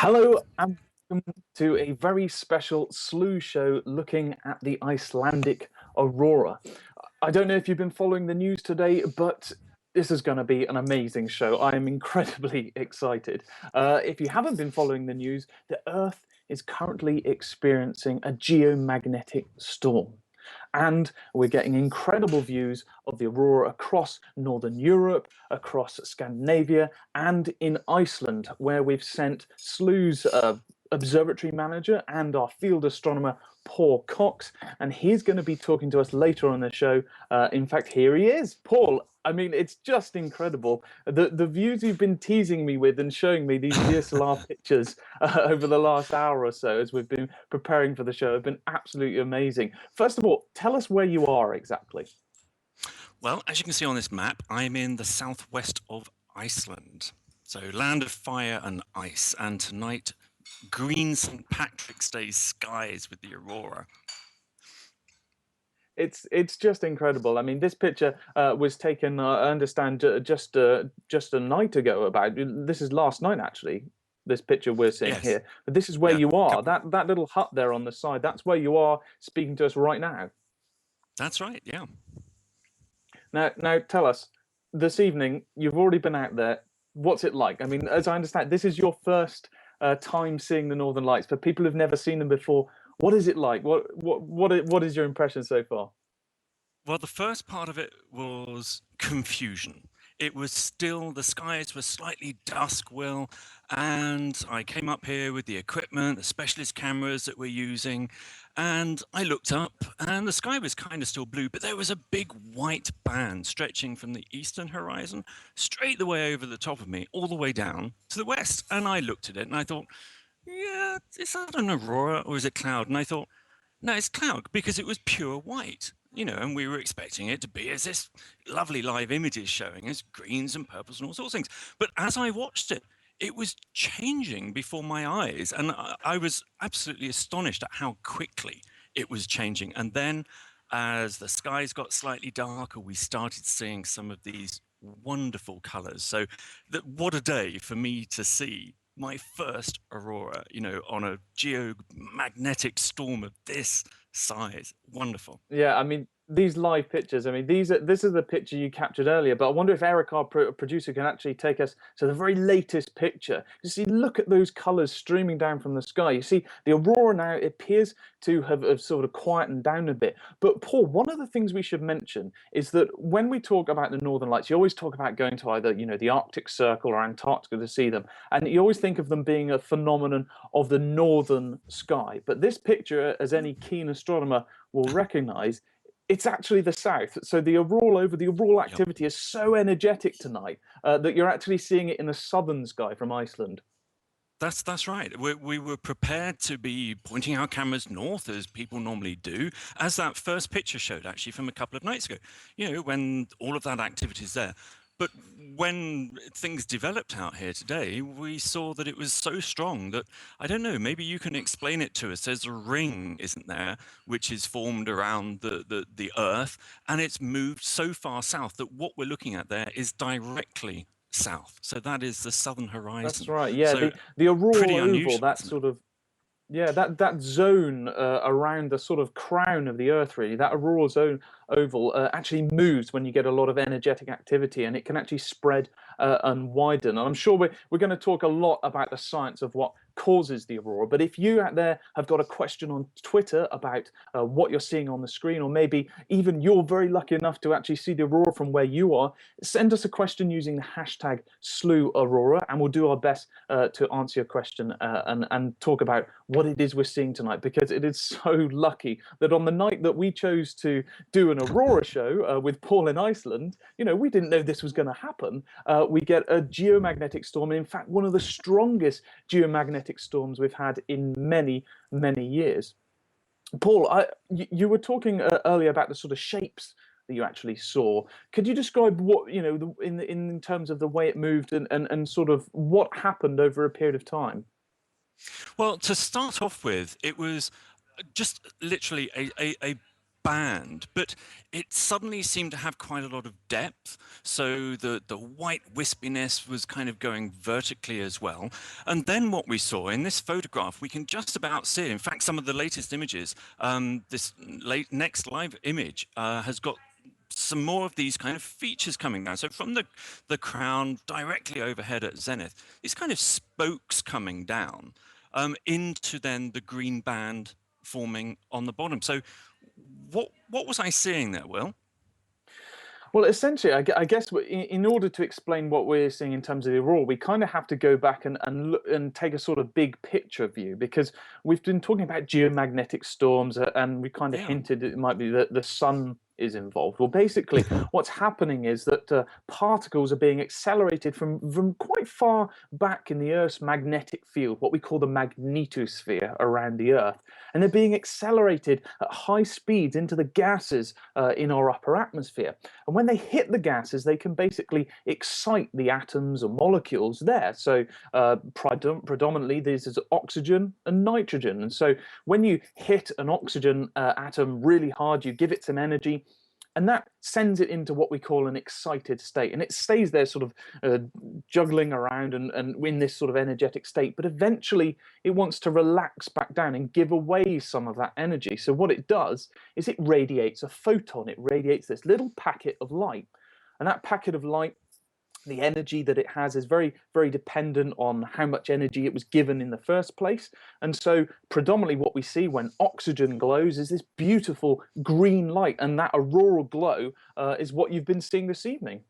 Hello and welcome to a very special Slooh show looking at the Icelandic aurora. I don't know if you've been following the news today, but this is going to be an amazing show. I am incredibly excited. If you haven't been following the news, the Earth is currently experiencing a geomagnetic storm. And we're getting incredible views of the aurora across Northern Europe, across Scandinavia, and in Iceland, where we've sent Slooh's observatory manager and our field astronomer, Paul Cox, and he's going to be talking to us later on the show. In fact, here he is. Paul, I mean, it's just incredible. The views you've been teasing me with and showing me these DSLR pictures over the last hour or so as we've been preparing for the show have been absolutely amazing. First of all, tell us where you are exactly. Well, as you can see on this map, I'm in the southwest of Iceland. So land of fire and ice, and tonight, green St. Patrick's Day skies with the aurora. It's just incredible. I mean, this picture was taken, I understand, just a night ago. This is last night actually. This picture we're seeing Yes. here, but this is where Yeah, you are. That little hut there on the side. That's where you are speaking to us right now. That's right. Yeah. Now tell us. This evening, you've already been out there. What's it like? I mean, as I understand, this is your first time seeing the Northern Lights. For people who've never seen them before, what is it like? What is your impression so far? Well, the first part of it was confusion. It was still, the skies were slightly dusk, Will, and I came up here with the equipment, the specialist cameras that we're using, and I looked up and the sky was kind of still blue, but there was a big white band stretching from the eastern horizon straight the way over the top of me, all the way down to the west. And I looked at it and I thought, yeah, is that an aurora or is it cloud? And I thought, no, it's cloud because it was pure white. And we were expecting it to be as this lovely live images showing us greens and purples and all sorts of things. But as I watched it, it was changing before my eyes. And I was absolutely astonished at how quickly it was changing. And then as the skies got slightly darker, we started seeing some of these wonderful colors. So what a day for me to see my first aurora, on a geomagnetic storm of this size. Wonderful. Yeah, I mean, these live pictures, I mean, this is the picture you captured earlier, but I wonder if Eric, our producer, can actually take us to the very latest picture. You see, look at those colors streaming down from the sky. You see, the aurora now appears to have sort of quietened down a bit. But Paul, one of the things we should mention is that when we talk about the Northern Lights, you always talk about going to either, the Arctic Circle or Antarctica to see them. And you always think of them being a phenomenon of the northern sky. But this picture, as any keen astronomer will recognize, it's actually the south. So the auroral activity is so energetic tonight that you're actually seeing it in the southern sky from Iceland. That's right. We were prepared to be pointing our cameras north as people normally do, as that first picture showed actually from a couple of nights ago, when all of that activity is there. But when things developed out here today, we saw that it was so strong that, I don't know, maybe you can explain it to us. There's a ring, isn't there, which is formed around the Earth, and it's moved so far south that what we're looking at there is directly south. So that is the southern horizon. That's right. Yeah, So the auroral pretty oval, unusual, that isn't it? sort of that zone around the sort of crown of the Earth, really, that auroral zone oval actually moves when you get a lot of energetic activity, and it can actually spread and widen. And I'm sure we're going to talk a lot about the science of what causes the aurora. But if you out there have got a question on Twitter about what you're seeing on the screen, or maybe even you're very lucky enough to actually see the aurora from where you are, send us a question using the hashtag #SloohAurora, and we'll do our best to answer your question and talk about what it is we're seeing tonight, because it is so lucky that on the night that we chose to do an aurora show with Paul in Iceland, we didn't know this was going to happen. We get a geomagnetic storm, and in fact, one of the strongest geomagnetic storms we've had in many, many years. Paul, you were talking earlier about the sort of shapes that you actually saw. Could you describe what, in terms of the way it moved and sort of what happened over a period of time? Well, to start off with, it was just literally a band, but it suddenly seemed to have quite a lot of depth. So the white wispiness was kind of going vertically as well. And then what we saw in this photograph, we can just about see it. In fact, some of the latest images, this next live image has got some more of these kind of features coming down. So from the crown directly overhead at zenith, these kind of spokes coming down into then the green band forming on the bottom. So what was I seeing there, Will? Well, essentially, I guess in order to explain what we're seeing in terms of the aurora, we kind of have to go back and look and take a sort of big picture view, because we've been talking about geomagnetic storms, and we kind of Yeah. hinted it might be that the sun is involved. Well, basically, what's happening is that particles are being accelerated from quite far back in the Earth's magnetic field, what we call the magnetosphere around the Earth, and they're being accelerated at high speeds into the gases in our upper atmosphere. And when they hit the gases, they can basically excite the atoms or molecules there. So predominantly, this is oxygen and nitrogen. And so when you hit an oxygen atom really hard, you give it some energy, and that sends it into what we call an excited state, and it stays there sort of juggling around and in this sort of energetic state, but eventually it wants to relax back down and give away some of that energy. So what it does is it radiates a photon. It radiates this little packet of light, and that packet of light, the energy that it has, is very, very dependent on how much energy it was given in the first place. And so predominantly what we see when oxygen glows is this beautiful green light, and that auroral glow is what you've been seeing this evening.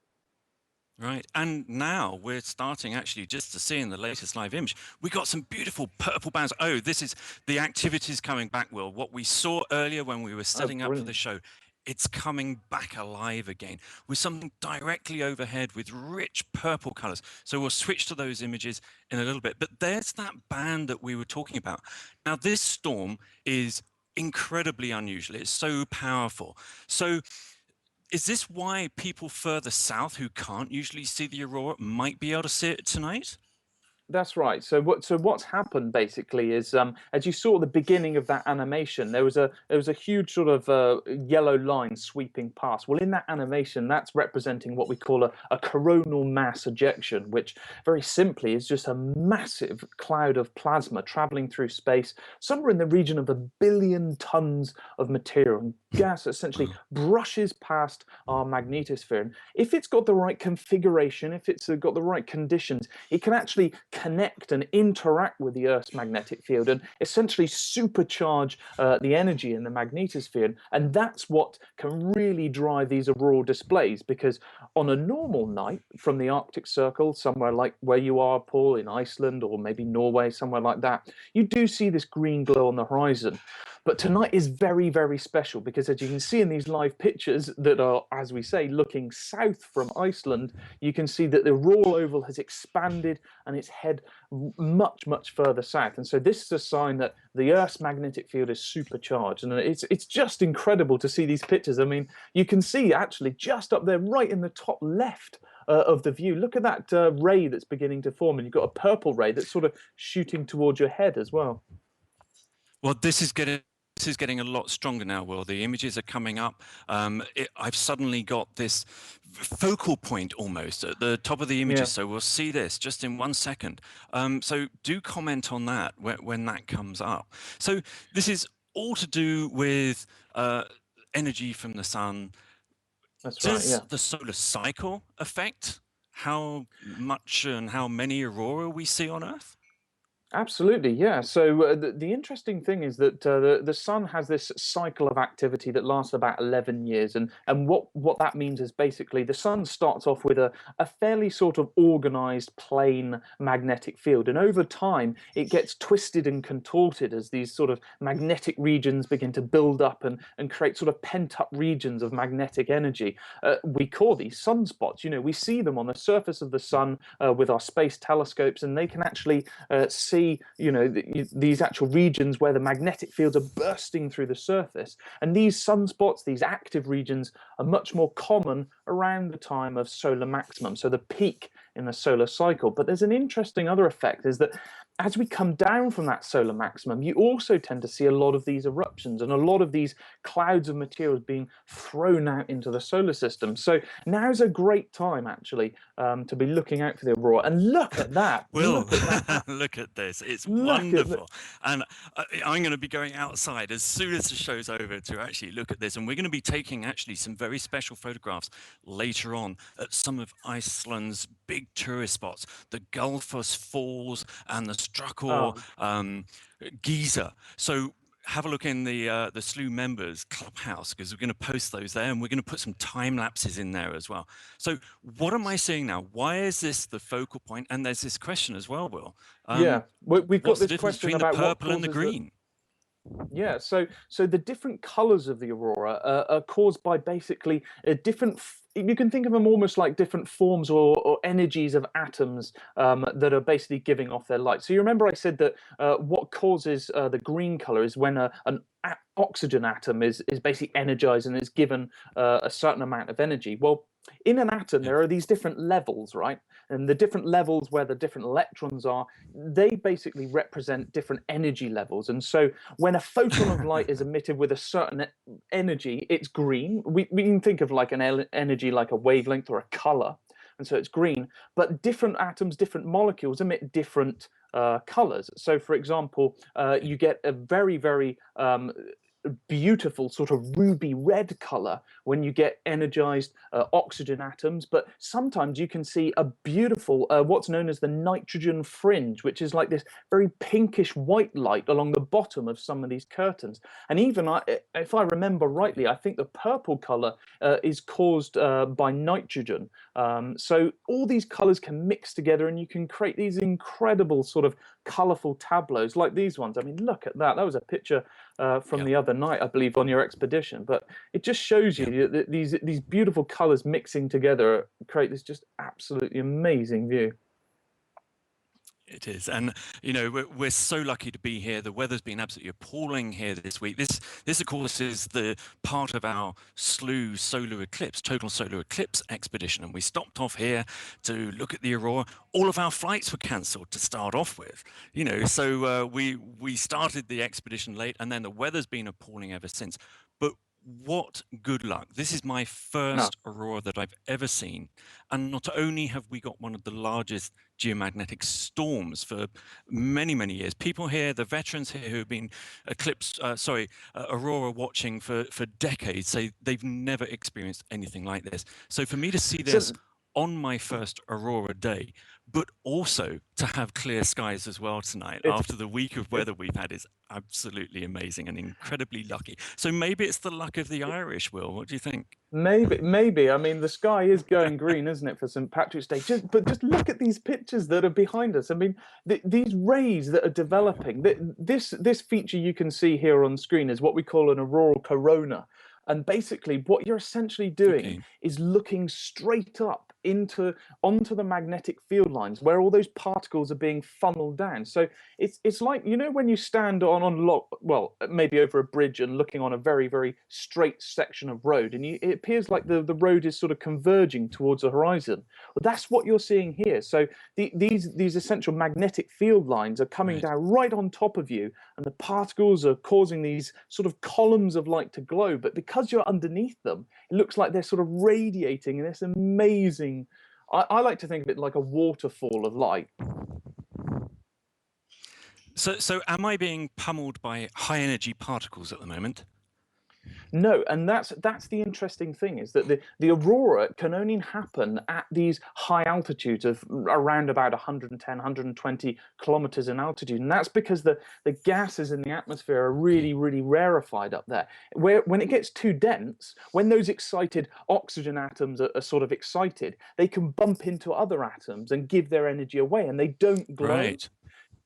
Right. And now we're starting actually just to see in the latest live image, we got some beautiful purple bands. Oh, this is the activities coming back, Will. What we saw earlier when we were Oh, setting up for the brilliant. show, it's coming back alive again with something directly overhead with rich purple colors. So we'll switch to those images in a little bit. But there's that band that we were talking about. Now, this storm is incredibly unusual. It's so powerful. So is this why people further south who can't usually see the aurora might be able to see it tonight? That's right. So what's happened basically is, as you saw at the beginning of that animation, there was a huge sort of yellow line sweeping past. Well, in that animation, that's representing what we call a coronal mass ejection, which very simply is just a massive cloud of plasma traveling through space, somewhere in the region of 1 billion tons of material. And gas essentially Wow. brushes past our magnetosphere. And if it's got the right configuration, if it's got the right conditions, it can actually connect and interact with the Earth's magnetic field and essentially supercharge the energy in the magnetosphere. And that's what can really drive these auroral displays, because on a normal night from the Arctic Circle, somewhere like where you are, Paul, in Iceland, or maybe Norway, somewhere like that, you do see this green glow on the horizon. But tonight is very, very special, because as you can see in these live pictures that are, as we say, looking south from Iceland, you can see that the auroral oval has expanded and it's head much, much further south. And so this is a sign that the Earth's magnetic field is supercharged. And it's just incredible to see these pictures. I mean, you can see actually just up there, right in the top left of the view. Look at that ray that's beginning to form, and you've got a purple ray that's sort of shooting towards your head as well. Well, this is getting a lot stronger now, Will. The images are coming up. I've suddenly got this focal point almost at the top of the Yeah. images. So we'll see this just in 1 second. So do comment on that when that comes up. So this is all to do with energy from the sun. That's right, Does yeah. the solar cycle affect how much and how many aurora we see on Earth? Absolutely, yeah. So the interesting thing is that the sun has this cycle of activity that lasts about 11 years, and what that means is basically the sun starts off with a fairly sort of organized plane magnetic field, and over time it gets twisted and contorted as these sort of magnetic regions begin to build up and create sort of pent up regions of magnetic energy. We call these sunspots. You know, we see them on the surface of the sun with our space telescopes, and they can actually see, you know, these actual regions where the magnetic fields are bursting through the surface. And these sunspots, these active regions, are much more common around the time of solar maximum, so the peak in the solar cycle. But there's an interesting other effect, is that as we come down from that solar maximum, you also tend to see a lot of these eruptions and a lot of these clouds of materials being thrown out into the solar system. So now's a great time, actually, to be looking out for the aurora. And look at that! Will, Look at that! look at this. It's Look at that! wonderful. And I'm going to be going outside as soon as the show's over to actually look at this. And we're going to be taking actually some very special photographs later on at some of Iceland's big tourist spots, the Gullfoss Falls and the Struckor Oh, Giza. So have a look in the Slooh members clubhouse, because we're going to post those there, and we're going to put some time lapses in there as well. So what am I seeing now? Why is this the focal point? And there's this question as well, Will. yeah. We've got What's the this difference question between the about what purple and the causes the. green? Yeah, so the different colors of the aurora are caused by basically a different. You can think of them almost like different forms or energies of atoms that are basically giving off their light. So you remember I said that what causes the green color is when an oxygen atom is basically energized and is given a certain amount of energy. Well, in an atom, Yeah. there are these different levels, right? And the different levels where the different electrons are, they basically represent different energy levels. And so when a photon of light is emitted with a certain energy, it's green. We can think of like an energy like a wavelength or a color, and so it's green. But different atoms, different molecules emit different colors. So, for example, you get a very, very beautiful sort of ruby red color when you get energized oxygen atoms, but sometimes you can see a beautiful what's known as the nitrogen fringe, which is like this very pinkish white light along the bottom of some of these curtains. And even if I remember rightly, I think the purple color is caused by nitrogen. So all these colors can mix together and you can create these incredible sort of colorful tableaus like these ones. I mean, look at that. That was a picture from Yeah. the other night, I believe, on your expedition. But it just shows Yeah. you that these beautiful colors mixing together create this just absolutely amazing view. It is, and you know we're so lucky to be here. The weather's been absolutely appalling here this week. This of course is the part of our Slooh solar eclipse, total solar eclipse expedition, and we stopped off here to look at the aurora. All of our flights were cancelled to start off with, you know. So we started the expedition late, and then the weather's been appalling ever since. But what good luck! This is my No, first aurora that I've ever seen, and not only have we got one of the largest geomagnetic storms for many, many years. People here, the veterans here who have been aurora watching for decades, say they've never experienced anything like this. So for me to see this so on my first aurora day, but also to have clear skies as well tonight it's after the week of it, weather we've had is absolutely amazing and incredibly lucky. So maybe it's the luck of the Irish, Will. What do you think? maybe. I mean, the sky is going green, isn't it, for St. Patrick's Day? But just look at these pictures that are behind us. I mean, these rays that are developing. This feature you can see here on screen is what we call an auroral corona. And basically, what you're essentially doing Okay, is looking straight up into onto the magnetic field lines where all those particles are being funneled down. So it's like, you know, when you stand well, maybe over a bridge and looking on a very, very straight section of road, and it appears like the road is sort of converging towards the horizon. Well, that's what you're seeing here. So these essential magnetic field lines are coming right. down right on top of you, and the particles are causing these sort of columns of light to glow. But because you're underneath them, it looks like they're sort of radiating this amazing. I like to think of it like a waterfall of light. So am I being pummeled by high energy particles at the moment? No, and that's the interesting thing is that the aurora can only happen at these high altitudes of around about 110, 120 kilometers in altitude, and that's because the gases in the atmosphere are Okay, really, really rarefied up there. Where when it gets too dense, when those excited oxygen atoms are sort of excited, they can bump into other atoms and give their energy away, and they don't glow. right.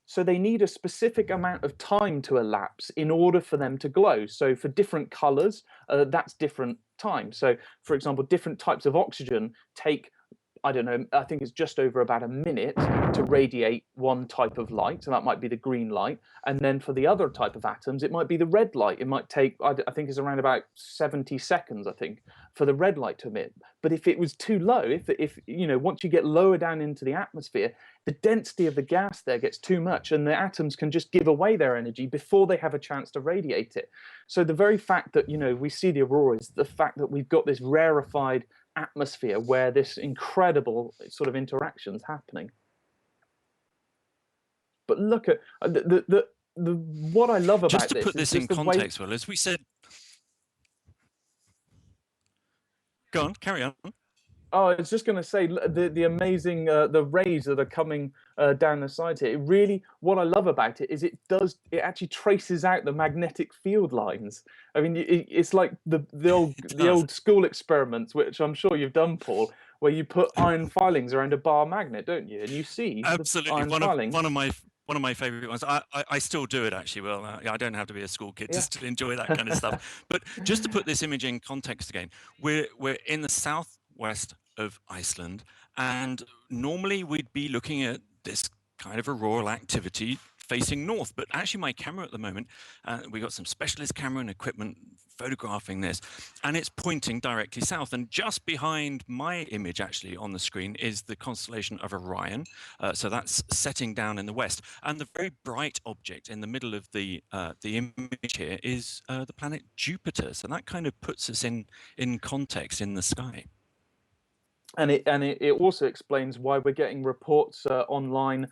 So they need a specific amount of time to elapse in order for them to glow. So for different colors, that's different time. So for example, different types of oxygen take I don't know, I think it's just over about a minute to radiate one type of light. So that might be the green light. And then for the other type of atoms, it might be the red light. It might take, I think it's around about 70 seconds, I think, for the red light to emit. But if it was too low, if once you get lower down into the atmosphere, the density of the gas there gets too much, and the atoms can just give away their energy before they have a chance to radiate it. So the very fact that we see the aurora is the fact that we've got this rarefied atmosphere where this incredible sort of interaction's happening. But look at the what I love about just to this put is this just in the way. context, well, as we said, go on, carry on. Oh, I was just going to say the amazing the rays that are coming down the sides here. It really, what I love about it is it actually traces out the magnetic field lines. I mean, it's like the old school experiments, which I'm sure you've done, Paul, where you put iron filings around a bar magnet, don't you? And you see Absolutely, the iron filing. one of my favorite ones. I still do it, actually. Well, I don't have to be a school kid to Yeah. still enjoy that kind of stuff. But just to put this image in context again, we're in the southwest of Iceland, and normally we'd be looking at this kind of auroral activity facing north, but actually my camera at the moment, we got some specialist camera and equipment photographing this, and it's pointing directly south. And just behind my image, actually, on the screen is the constellation of Orion. So that's setting down in the west, and the very bright object in the middle of the image here is the planet Jupiter. So that kind of puts us in context in the sky. And it also explains why we're getting reports online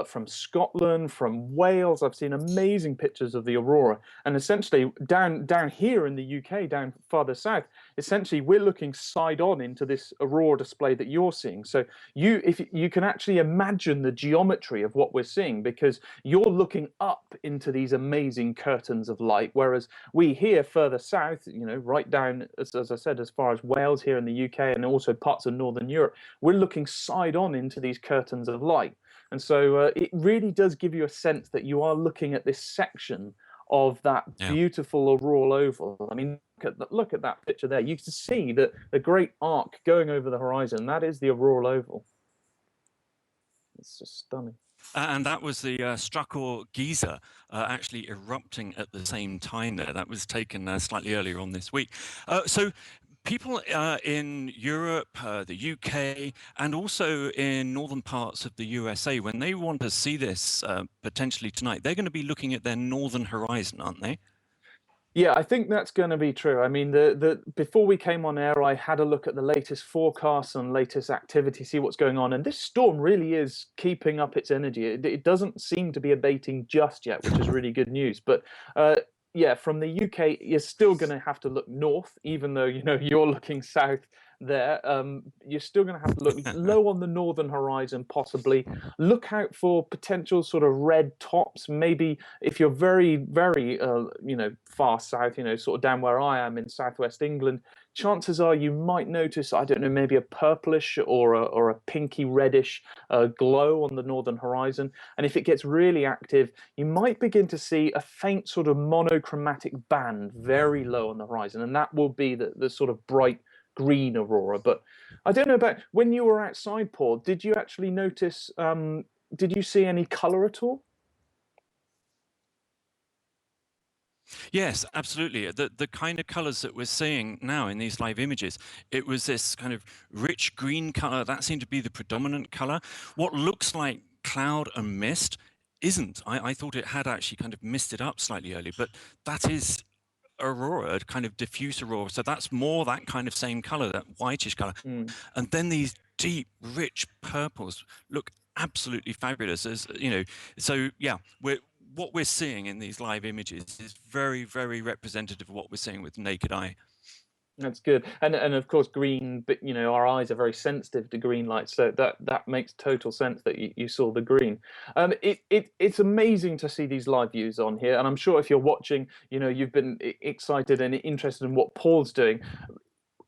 from Scotland, from Wales. I've seen amazing pictures of the aurora, and essentially down here in the UK, down farther south, essentially we're looking side on into this aurora display that you're seeing. So if you can actually imagine the geometry of what we're seeing, because you're looking up into these amazing curtains of light, whereas we here further south, right down, as I said, as far as Wales here in the UK, and also parts of Northern Europe, we're looking side on into these curtains of light. And so it really does give you a sense that you are looking at this section of that beautiful auroral oval. I mean, look at that picture there. You can see that the great arc going over the horizon. That is the auroral oval. It's just stunning. And that was the Strachor geyser actually erupting at the same time there. That was taken slightly earlier on this week. So people in Europe, the UK, and also in northern parts of the USA, when they want to see this potentially tonight, they're going to be looking at their northern horizon, aren't they? Yeah, I think that's going to be true. I mean, before we came on air, I had a look at the latest forecasts and latest activity, see what's going on, and this storm really is keeping up its energy. It doesn't seem to be abating just yet, which is really good news. But yeah, from the UK, you're still going to have to look north, even though you're looking south there. You're still going to have to look low on the northern horizon, possibly. Look out for potential sort of red tops. Maybe if you're very, very, far south, sort of down where I am in southwest England, chances are you might notice, I don't know, maybe a purplish or a pinky reddish glow on the northern horizon. And if it gets really active, you might begin to see a faint sort of monochromatic band very low on the horizon, and that will be the sort of bright green aurora. But I don't know about when you were outside, Paul, did you actually notice, did you see any color at all? Yes, absolutely. The kind of colors that we're seeing now in these live images, it was this kind of rich green color. That seemed to be the predominant color. What looks like cloud and mist isn't. I thought it had actually kind of misted up slightly earlier, but that is aurora, kind of diffuse aurora. So that's more that kind of same color, that whitish color. And then these deep, rich purples look absolutely fabulous. So yeah, what we're seeing in these live images is very, very representative of what we're seeing with the naked eye. That's good, and of course green. But our eyes are very sensitive to green light, so that makes total sense that you saw the green. It's amazing to see these live views on here, and I'm sure if you're watching, you've been excited and interested in what Paul's doing.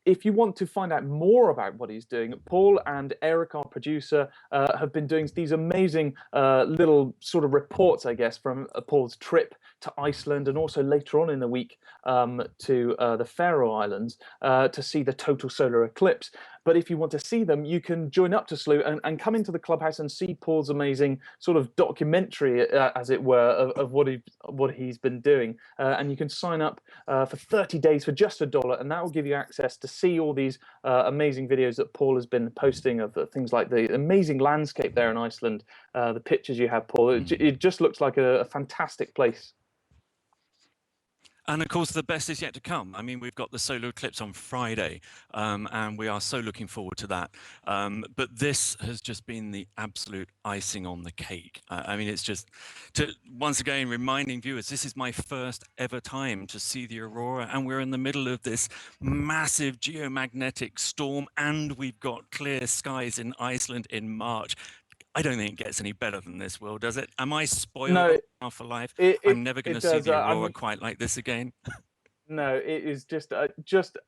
If you want to find out more about what he's doing, Paul and Eric, our producer, have been doing these amazing little sort of reports, I guess, from Paul's trip to Iceland, and also later on in the week to the Faroe Islands to see the total solar eclipse. But if you want to see them, you can join up to Slooh and come into the clubhouse and see Paul's amazing sort of documentary, as it were, of what he's been doing. And you can sign up for 30 days for just $1, and that will give you access to see all these amazing videos that Paul has been posting of things like the amazing landscape there in Iceland, the pictures you have, Paul. It just looks like a fantastic place. And of course, the best is yet to come. I mean, we've got the solar eclipse on Friday, and we are so looking forward to that. But this has just been the absolute icing on the cake. I mean, it's just once again reminding viewers, this is my first ever time to see the aurora, and we're in the middle of this massive geomagnetic storm, and we've got clear skies in Iceland in March. I don't think it gets any better than this, Will, does it? Am I spoiled No, now for life? it I'm never going it to see does. the I aurora mean, quite like this again. no, it is just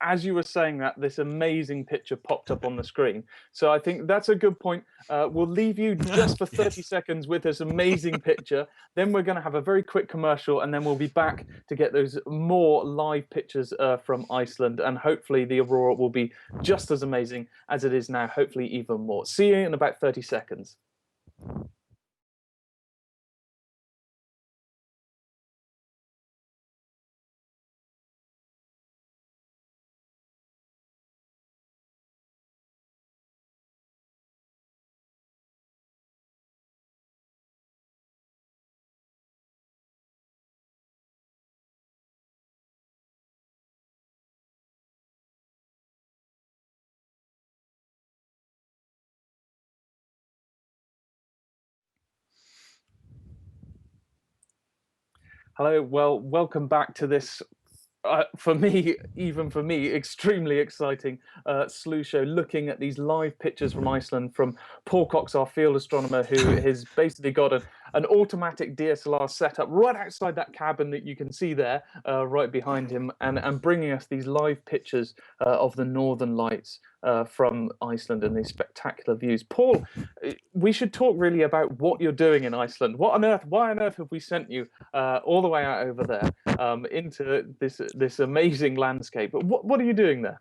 as you were saying that, this amazing picture popped up on the screen. So I think that's a good point. We'll leave you just for 30 Yes. seconds with this amazing picture. Then we're going to have a very quick commercial, and then we'll be back to get those more live pictures from Iceland. And hopefully the aurora will be just as amazing as it is now, hopefully even more. See you in about 30 seconds. Hello, well, welcome back to this, for me, even for me, extremely exciting Slooh show, looking at these live pictures from Iceland from Paul Cox, our field astronomer, who has basically got an automatic DSLR set up right outside that cabin that you can see there, right behind him, and bringing us these live pictures of the Northern Lights from Iceland and these spectacular views. Paul, we should talk really about what you're doing in Iceland. What on earth? Why on earth have we sent you all the way out over there into this amazing landscape? But what are you doing there?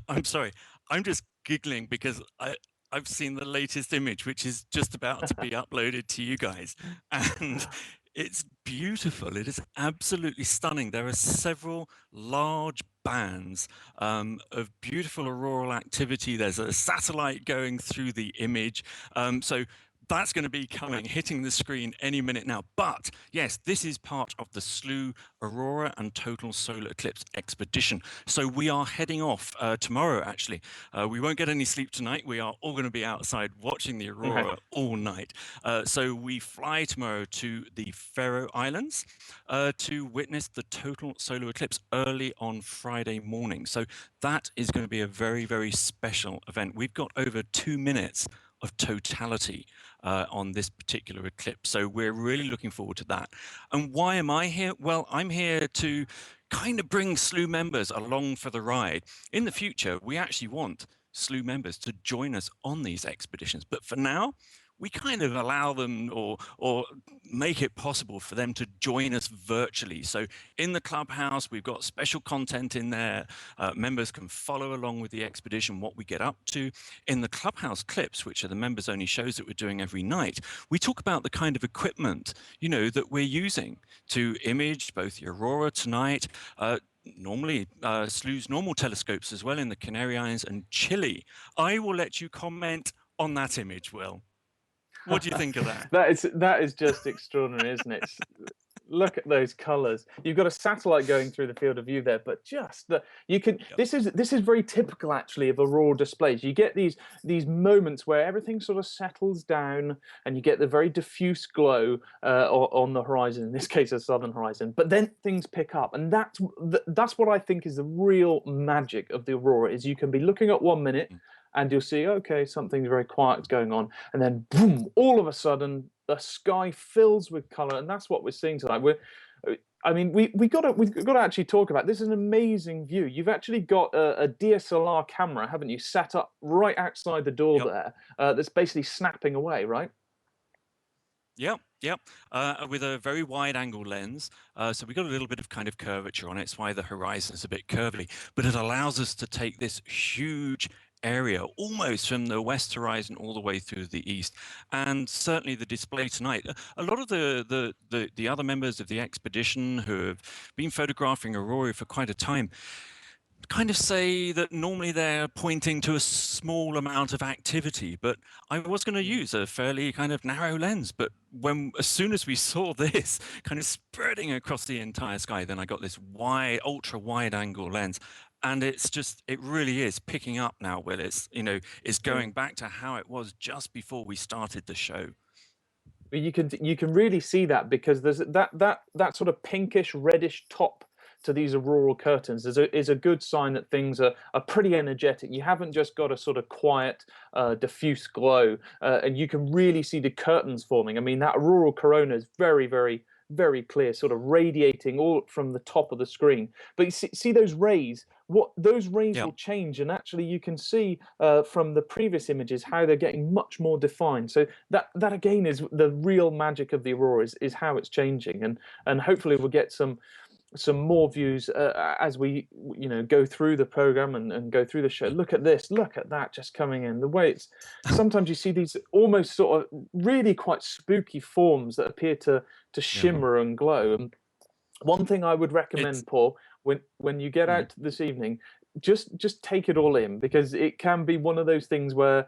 I'm sorry. I'm just giggling because I've seen the latest image, which is just about to be uploaded to you guys. And it's beautiful. It is absolutely stunning. There are several large bands of beautiful auroral activity. There's a satellite going through the image. So that's going to be hitting the screen any minute now. But yes, this is part of the Slooh Aurora and Total Solar Eclipse expedition. So we are heading off tomorrow, actually. We won't get any sleep tonight. We are all going to be outside watching the aurora all night. So we fly tomorrow to the Faroe Islands to witness the Total Solar Eclipse early on Friday morning. So that is going to be a very, very special event. We've got over 2 minutes of totality on this particular eclipse. So we're really looking forward to that. And why am I here? Well, I'm here to kind of bring Slooh members along for the ride. In the future, we actually want Slooh members to join us on these expeditions. But for now, we kind of allow them or make it possible for them to join us virtually. So in the clubhouse, we've got special content in there. Members can follow along with the expedition, what we get up to. In the clubhouse clips, which are the members only shows that we're doing every night, we talk about the kind of equipment, you know, that we're using to image both the aurora tonight, normally Slooh's normal telescopes as well in the Canary Islands and Chile. I will let you comment on that image, Will. What do you think of that? That is just extraordinary, isn't it? Look at those colors. You've got a satellite going through the field of view there, but just you can. Yep. This is very typical, actually, of aurora displays. You get these moments where everything sort of settles down, and you get the very diffuse glow on the horizon. In this case, a southern horizon. But then things pick up, and that's what I think is the real magic of the aurora. Is you can be looking at 1 minute, and you'll see, okay, something very quiet going on, and then boom, all of a sudden the sky fills with color, and that's what we're seeing tonight. We've got to actually talk about this. Is an amazing view. You've actually got a DSLR camera, haven't you, set up right outside the door there, that's basically snapping away, right? Yep, yep. With a very wide angle lens, so we got a little bit of kind of curvature on it. It's why the horizon is a bit curvy, but it allows us to take this huge area almost from the west horizon all the way through the east. And certainly the display tonight, a lot of the other members of the expedition who have been photographing Aurora for quite a time kind of say that normally they're pointing to a small amount of activity, but I was going to use a fairly kind of narrow lens. But as soon as we saw this kind of spreading across the entire sky, then I got this wide, ultra wide angle lens. And it really is picking up now, Will. It's going back to how it was just before we started the show. You can really see that because there's that sort of pinkish reddish top to these auroral curtains is a good sign that things are pretty energetic. You haven't just got a sort of quiet, diffuse glow, and you can really see the curtains forming. I mean, that auroral corona is very, very, very clear, sort of radiating all from the top of the screen. But you see those rays. What those rays Yeah. will change, and actually you can see from the previous images how they're getting much more defined. So that again is the real magic of the aurora is how it's changing, and hopefully we'll get some more views as we go through the program and go through the show. Look at this, look at that, just coming in the way it's sometimes you see these almost sort of really quite spooky forms that appear to shimmer and glow. And one thing I would It's recommend, Paul, when you get mm, out this evening, just take it all in, because it can be one of those things where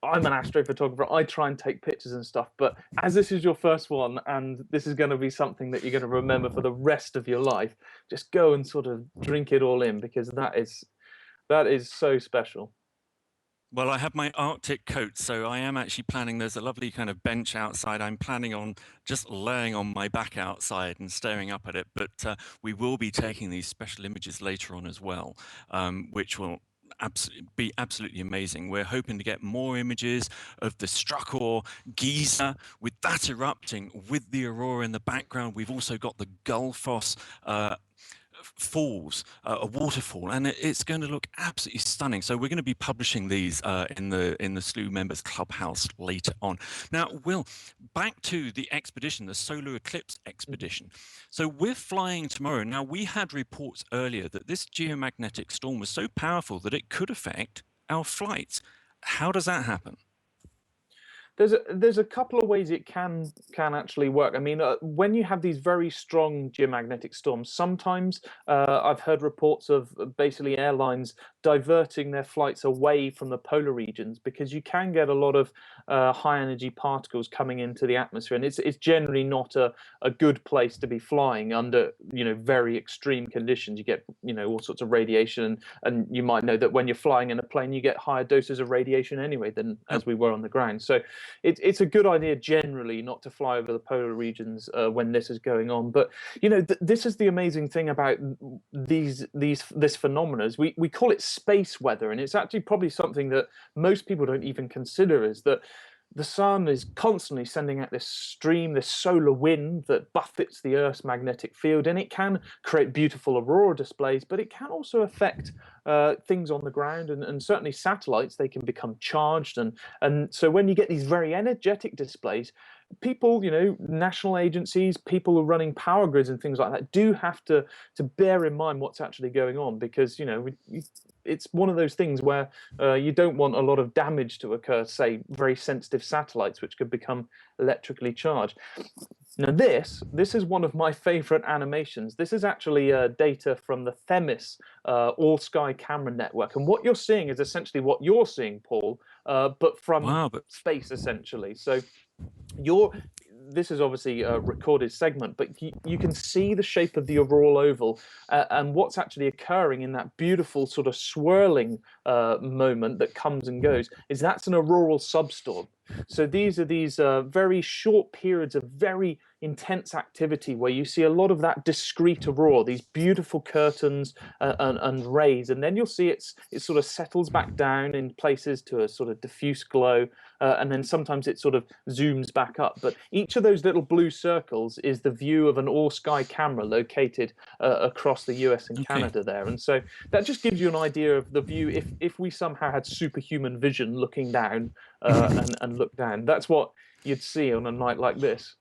I'm an astrophotographer. I try and take pictures and stuff, but as this is your first one and this is going to be something that you're going to remember for the rest of your life, just go and sort of drink it all in, because that is so special. Well, I have my Arctic coat, so I am actually planning. There's a lovely kind of bench outside. I'm planning on just laying on my back outside and staring up at it. But we will be taking these special images later on as well, which will be absolutely amazing. We're hoping to get more images of the Struckor geyser with that erupting with the aurora in the background. We've also got the Gullfoss falls, a waterfall, and it's going to look absolutely stunning. So we're going to be publishing these in the Slooh members clubhouse later on. Now, Will, back to the expedition, the solar eclipse expedition. So we're flying tomorrow. Now, we had reports earlier that this geomagnetic storm was so powerful that it could affect our flights. How does that happen? There's a couple of ways it can actually work. I mean, when you have these very strong geomagnetic storms, sometimes I've heard reports of basically airlines diverting their flights away from the polar regions, because you can get a lot of high energy particles coming into the atmosphere, and it's generally not a good place to be flying under very extreme conditions. You get all sorts of radiation, and you might know that when you're flying in a plane, you get higher doses of radiation anyway than Yep. as we were on the ground. So it's a good idea generally not to fly over the polar regions when this is going on. But this is the amazing thing about this phenomena is we call it space weather, and it's actually probably something that most people don't even consider, is that the sun is constantly sending out this stream, this solar wind that buffets the Earth's magnetic field, and it can create beautiful aurora displays, but it can also affect things on the ground, and certainly satellites. They can become charged, and so when you get these very energetic displays, people, national agencies, people who are running power grids and things like that, do have to bear in mind what's actually going on, because it's one of those things where you don't want a lot of damage to occur, say very sensitive satellites which could become electrically charged. Now this is one of my favorite animations. This is actually data from the Themis all sky camera network, and what you're seeing is essentially what you're seeing, Paul, but from Wow, but space essentially. So you're this is obviously a recorded segment, but you can see the shape of the auroral oval, and what's actually occurring in that beautiful sort of swirling moment that comes and goes is that's an auroral substorm. So these are these very short periods of very intense activity where you see a lot of that discrete aurora, these beautiful curtains and rays, and then you'll see it sort of settles back down in places to a sort of diffuse glow, and then sometimes it sort of zooms back up. But each of those little blue circles is the view of an all-sky camera located across the US and okay. Canada there, and so that just gives you an idea of the view if we somehow had superhuman vision looking down and look down. That's what you'd see on a night like this.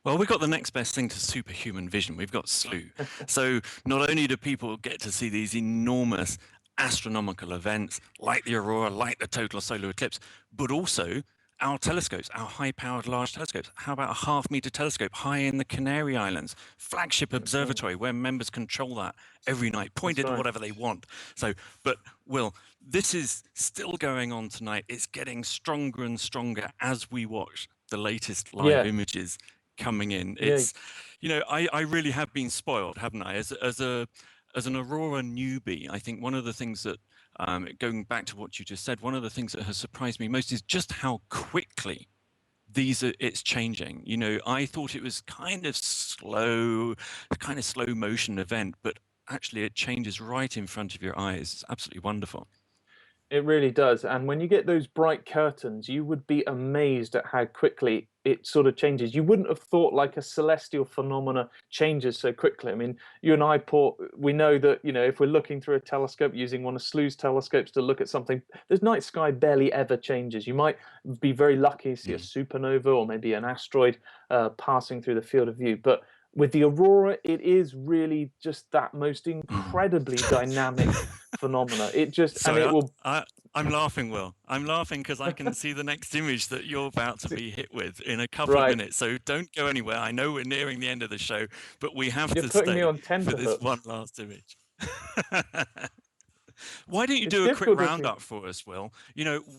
Well, we've got the next best thing to superhuman vision. We've got Slooh. So not only do people get to see these enormous astronomical events like the aurora, like the total solar eclipse, but also our telescopes, our high-powered large telescopes. How about a half-meter telescope high in the Canary Islands, flagship That's right. observatory where members control that every night, point That's it to right. whatever they want. So, but Will, this is still going on tonight. It's getting stronger and stronger as we watch the latest live Yeah, images coming in. yeah. It's, I really have been spoiled, haven't I? As an Aurora newbie, I think one of the things that, going back to what you just said, one of the things that has surprised me most is just how quickly it's changing. I thought it was kind of slow motion event, but actually it changes right in front of your eyes. It's absolutely wonderful. It really does. And when you get those bright curtains, you would be amazed at how quickly it sort of changes. You wouldn't have thought like a celestial phenomena changes so quickly. I mean, you and I, Paul, we know that, if we're looking through a telescope using one of Slooh's telescopes to look at something, the night sky barely ever changes. You might be very lucky to see a Mm. supernova or maybe an asteroid passing through the field of view. But with the aurora, it is really just that most Mm. incredibly dynamic phenomena. And Sorry, it will. I'm laughing, Will. I'm laughing because I can see the next image that you're about to be hit with in a couple of Right. minutes. So don't go anywhere. I know we're nearing the end of the show, but we have You're to putting me stay on for this one tenterhooks. last image. Why don't you It's do a quick difficult to see. roundup for us, Will?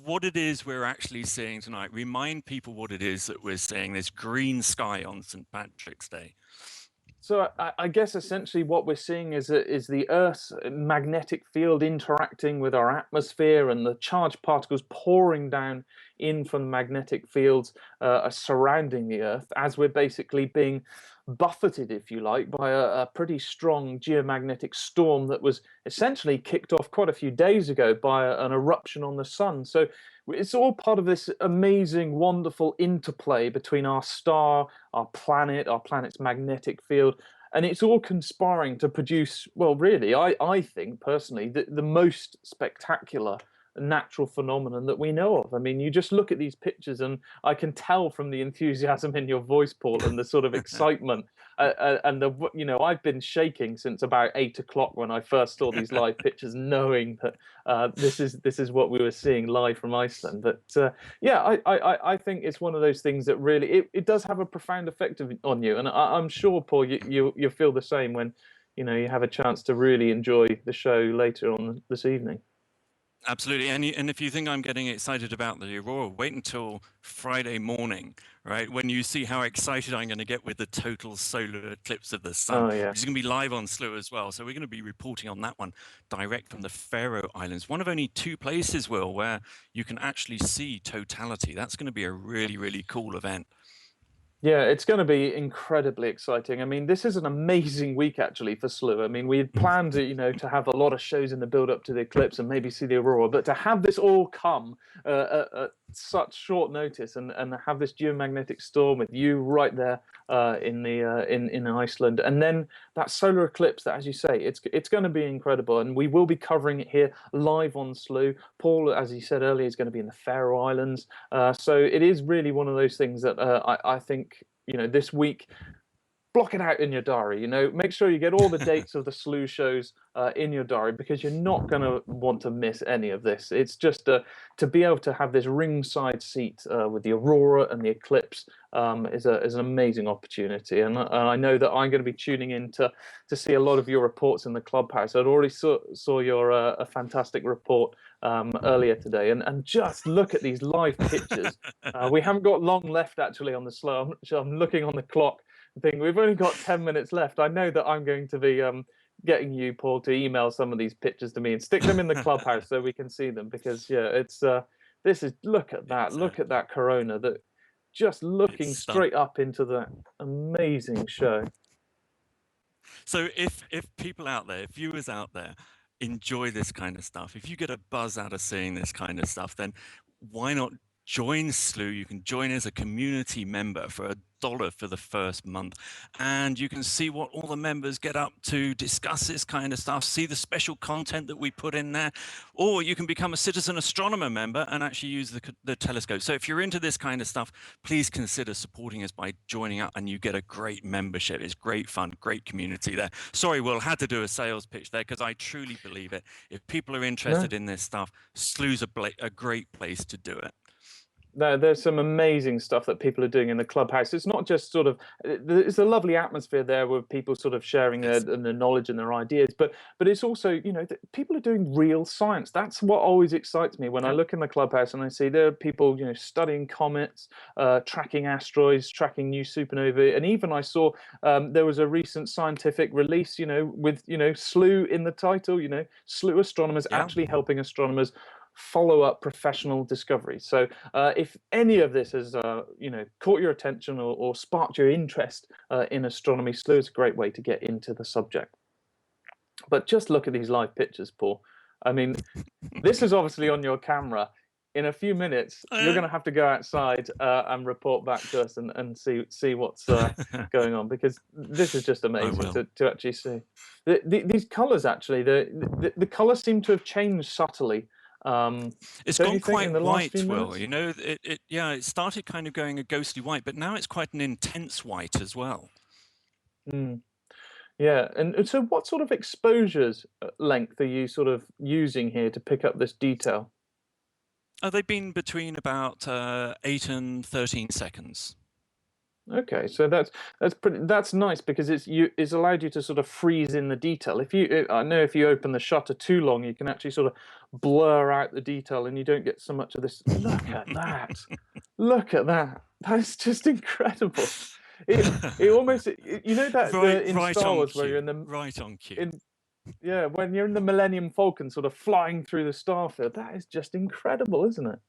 What it is we're actually seeing tonight. Remind people what it is that we're seeing, this green sky on St. Patrick's Day. So I guess essentially what we're seeing is the Earth's magnetic field interacting with our atmosphere, and the charged particles pouring down in from the magnetic fields are surrounding the Earth as we're basically being buffeted, if you like, by a pretty strong geomagnetic storm that was essentially kicked off quite a few days ago by an eruption on the sun. So it's all part of this amazing, wonderful interplay between our star, our planet's magnetic field, and it's all conspiring to produce, well, really, I think personally, the most spectacular natural phenomenon that we know of. I mean, you just look at these pictures, and I can tell from the enthusiasm in your voice, Paul, and the sort of excitement, and I've been shaking since about 8 o'clock when I first saw these live pictures, knowing that this is what we were seeing live from Iceland. But yeah, I think it's one of those things that really it does have a profound effect on you, and I'm sure, Paul, you feel the same when you have a chance to really enjoy the show later on this evening. Absolutely. And if you think I'm getting excited about the aurora, wait until Friday morning, right? When you see how excited I'm going to get with the total solar eclipse of the sun, Oh yeah. which is going to be live on Slooh as well. So we're going to be reporting on that one direct from the Faroe Islands. One of only two places, Will, where you can actually see totality. That's going to be a really, really cool event. Yeah, it's going to be incredibly exciting. I mean, this is an amazing week actually for Slooh. I mean, we had planned, to have a lot of shows in the build up to the eclipse and maybe see the aurora, but to have this all come at such short notice, and have this geomagnetic storm with you right there in Iceland, and then that solar eclipse that, as you say, it's going to be incredible, and we will be covering it here live on Slooh. Paul, as he said earlier, is going to be in the Faroe Islands. So it is really one of those things that I think, this week, block it out in your diary. Make sure you get all the dates of the Slooh shows in your diary, because you're not going to want to miss any of this. It's just to be able to have this ringside seat with the aurora and the eclipse is an amazing opportunity. And I know that I'm going to be tuning in to see a lot of your reports in the clubhouse. I'd already saw your a fantastic report earlier today, and just look at these live pictures. We haven't got long left actually on the Slooh. I'm looking on the clock, thing. We've only got 10 minutes left. I know that I'm going to be getting you, Paul, to email some of these pictures to me and stick them in the clubhouse so we can see them, because yeah, it's this is, look at that, It's look at that corona, that just it's looking stunning. straight up into that amazing show. So if people out there, if viewers out there enjoy this kind of stuff, if you get a buzz out of seeing this kind of stuff, then why not join Slooh. You can join as a community member for $1 for the first month, and you can see what all the members get up to, discuss this kind of stuff, see the special content that we put in there, or you can become a citizen astronomer member and actually use the telescope. So if you're into this kind of stuff, please consider supporting us by joining up, and you get a great membership. It's great fun, great community there. Sorry, Will, had to do a sales pitch there because I truly believe it. If people are interested in this stuff, Slooh's a great place to do it. There's some amazing stuff that people are doing in the clubhouse. It's not just sort of, it's a lovely atmosphere there with people sort of sharing their knowledge and their ideas, but it's also, you know, people are doing real science. That's what always excites me when I look in the clubhouse and I see there are people, you know, studying comets, tracking asteroids, tracking new supernovae, and even I saw there was a recent scientific release, you know, with, you know, Slooh in the title, you know, Slooh astronomers actually helping astronomers follow up professional discoveries. So if any of this has you know, caught your attention or sparked your interest in astronomy, Slooh is a great way to get into the subject. But just look at these live pictures, Paul. I mean, this is obviously on your camera. In a few minutes, you're going to have to go outside and report back to us and see what's going on, because this is just amazing to actually see. These colours, actually, the colours seem to have changed subtly. It's gone quite white, Will. You know, it started kind of going a ghostly white, but now it's quite an intense white as well. Yeah, and so what sort of exposures length are you sort of using here to pick up this detail? They've been between about 8 and 13 seconds. Okay, so that's nice, because it's allowed you to sort of freeze in the detail. I know if you open the shutter too long, you can actually sort of blur out the detail, and you don't get so much of this. Look at that! Look at that! That's just incredible. It almost, you know, that in Star Wars where you're in the right on cue. Yeah, when you're in the Millennium Falcon, sort of flying through the starfield. That is just incredible, isn't it?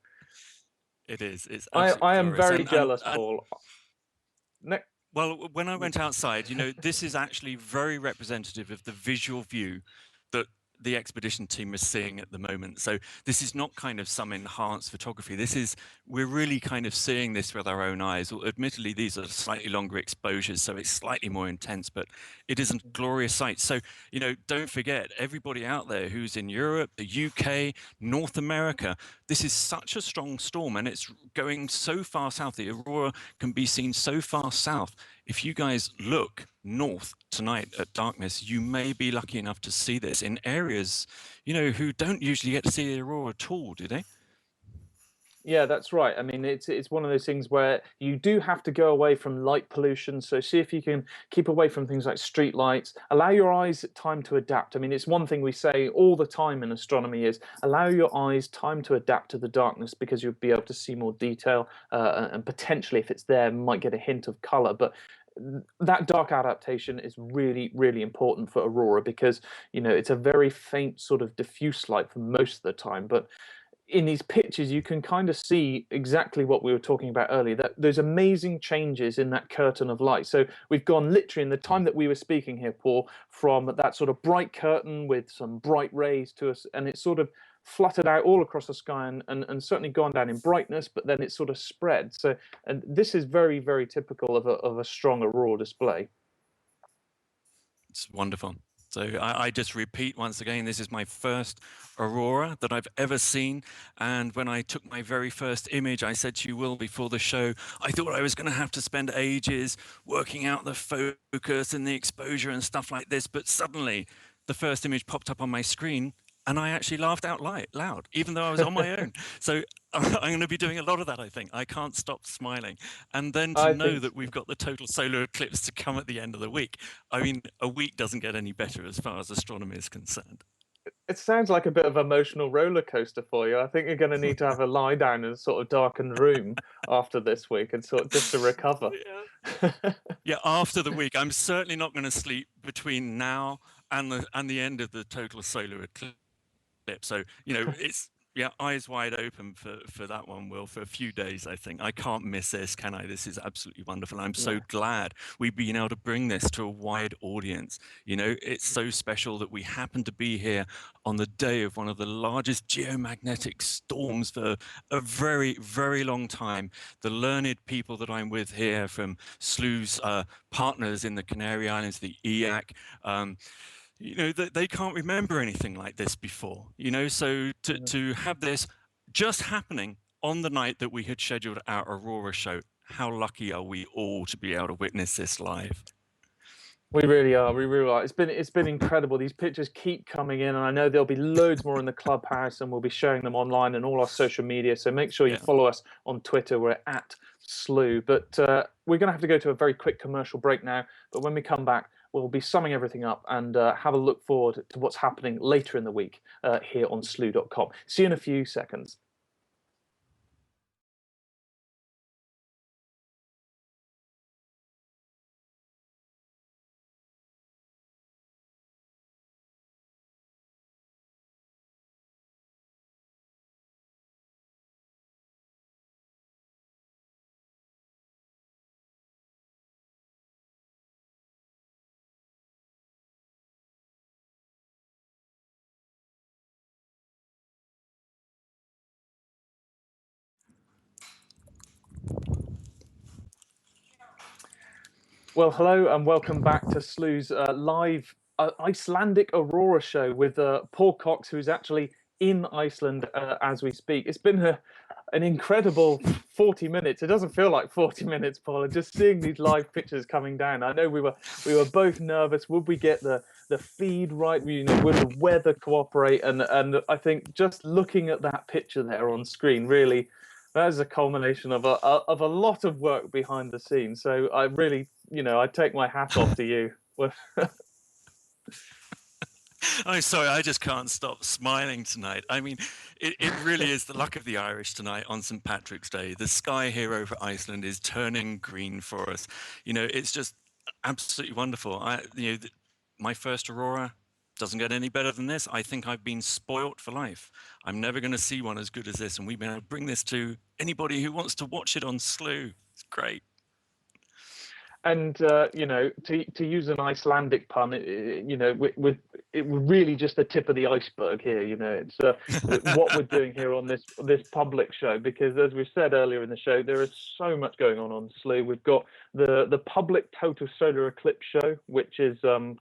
It is. It's I am very jealous, Paul. Well, when I went outside, you know, this is actually very representative of the visual view that the expedition team is seeing at the moment. So this is not kind of some enhanced photography. We're really kind of seeing this with our own eyes. Well, admittedly, these are slightly longer exposures, so it's slightly more intense, but it is a glorious sight. So, you know, don't forget, everybody out there who's in Europe, the UK, North America, this is such a strong storm, and it's going so far south. The aurora can be seen so far south. If you guys look north tonight at darkness, you may be lucky enough to see this in areas, you know, who don't usually get to see the aurora at all, do they? Yeah, that's right. I mean, it's one of those things where you do have to go away from light pollution. So see if you can keep away from things like street lights. Allow your eyes time to adapt. I mean, it's one thing we say all the time in astronomy is allow your eyes time to adapt to the darkness, because you'll be able to see more detail, and potentially, if it's there, might get a hint of color. But that dark adaptation is really, really important for aurora, because, you know, it's a very faint sort of diffuse light for most of the time. But in these pictures, you can kind of see exactly what we were talking about earlier, that there's amazing changes in that curtain of light. So we've gone literally in the time that we were speaking here, Paul, from that sort of bright curtain with some bright rays to us, and it's sort of fluttered out all across the sky, and certainly gone down in brightness, but then it's sort of spread. So, and this is very, very typical of a strong auroral display. It's wonderful. So I just repeat once again, this is my first aurora that I've ever seen. And when I took my very first image, I said to you, Will, before the show, I thought I was going to have to spend ages working out the focus and the exposure and stuff like this. But suddenly the first image popped up on my screen, and I actually laughed out loud, even though I was on my own. So I'm going to be doing a lot of that, I think. I can't stop smiling. And then to know that we've got the total solar eclipse to come at the end of the week. I mean, a week doesn't get any better as far as astronomy is concerned. It sounds like a bit of an emotional roller coaster for you. I think you're going to need to have a lie down in a sort of darkened room after this week, and sort of just to recover. Yeah, after the week, I'm certainly not going to sleep between now and the end of the total solar eclipse. So, you know, Yeah, eyes wide open for that one, Will, for a few days, I think. I can't miss this, can I? This is absolutely wonderful. I'm so Yeah. glad we've been able to bring this to a wide audience. You know, it's so special that we happen to be here on the day of one of the largest geomagnetic storms for a very, very long time. The learned people that I'm with here from Slooh's partners in the Canary Islands, the EAC, you know, that they can't remember anything like this before, you know, so to have this just happening on the night that we had scheduled our Aurora show, how lucky are we all to be able to witness this live? We really are. We really are. It's been incredible. These pictures keep coming in, and I know there'll be loads more in the clubhouse, and we'll be sharing them online and all our social media. So make sure you Yeah. follow us on Twitter. We're at Slooh. But we're going to have to go to a very quick commercial break now. But when we come back, we'll be summing everything up and have a look forward to what's happening later in the week here on Slooh.com. See you in a few seconds. Well, hello and welcome back to Slooh's live Icelandic Aurora show with Paul Cox, who's actually in Iceland as we speak. It's been an incredible 40 minutes. It doesn't feel like 40 minutes, Paul. And just seeing these live pictures coming down, I know we were both nervous. Would we get the feed right? You know, would the weather cooperate? And I think just looking at that picture there on screen really. That is a culmination of a lot of work behind the scenes. So I really, you know, I take my hat off to you. I'm sorry, I just can't stop smiling tonight. I mean, it really is the luck of the Irish tonight on St. Patrick's Day. The sky here over Iceland is turning green for us. You know, it's just absolutely wonderful. You know, my first Aurora doesn't get any better than this. I think I've been spoilt for life. I'm never going to see one as good as this, and we've been able to bring this to anybody who wants to watch it on Slooh. It's great. And you know, to use an Icelandic pun, you know, with it we're really just the tip of the iceberg here. You know, it's what we're doing here on this public show, because as we said earlier in the show, there is so much going on Slooh. We've got the public Total Solar Eclipse show, which is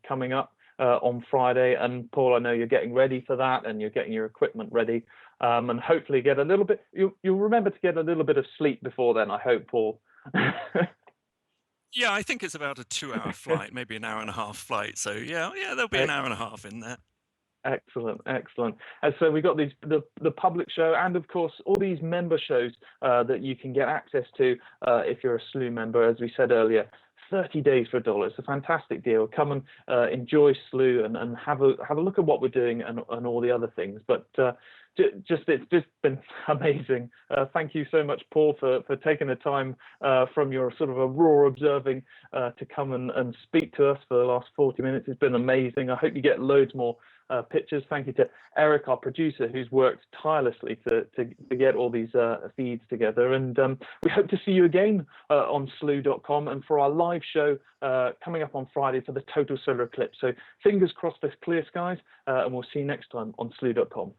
coming up on Friday. And Paul, I know you're getting ready for that, and you're getting your equipment ready, and hopefully get a little bit. You'll remember to get a little bit of sleep before then. I hope, Paul. Yeah, I think it's about a 2-hour flight, maybe an hour and a half flight. So yeah, there'll be an hour and a half in there. Excellent, excellent. And so we got the public show, and of course all these member shows that you can get access to if you're a Slooh member, as we said earlier. 30 days for $1. It's a fantastic deal. Come and enjoy Slooh and have a look at what we're doing and all the other things. But it's just been amazing. Thank you so much, Paul, for taking the time from your sort of Aurora observing to come and speak to us for the last 40 minutes. It's been amazing. I hope you get loads more pictures. Thank you to Eric, our producer, who's worked tirelessly to get all these feeds together. And we hope to see you again on Slooh.com and for our live show coming up on Friday for the Total Solar Eclipse. So fingers crossed for clear skies, and we'll see you next time on Slooh.com.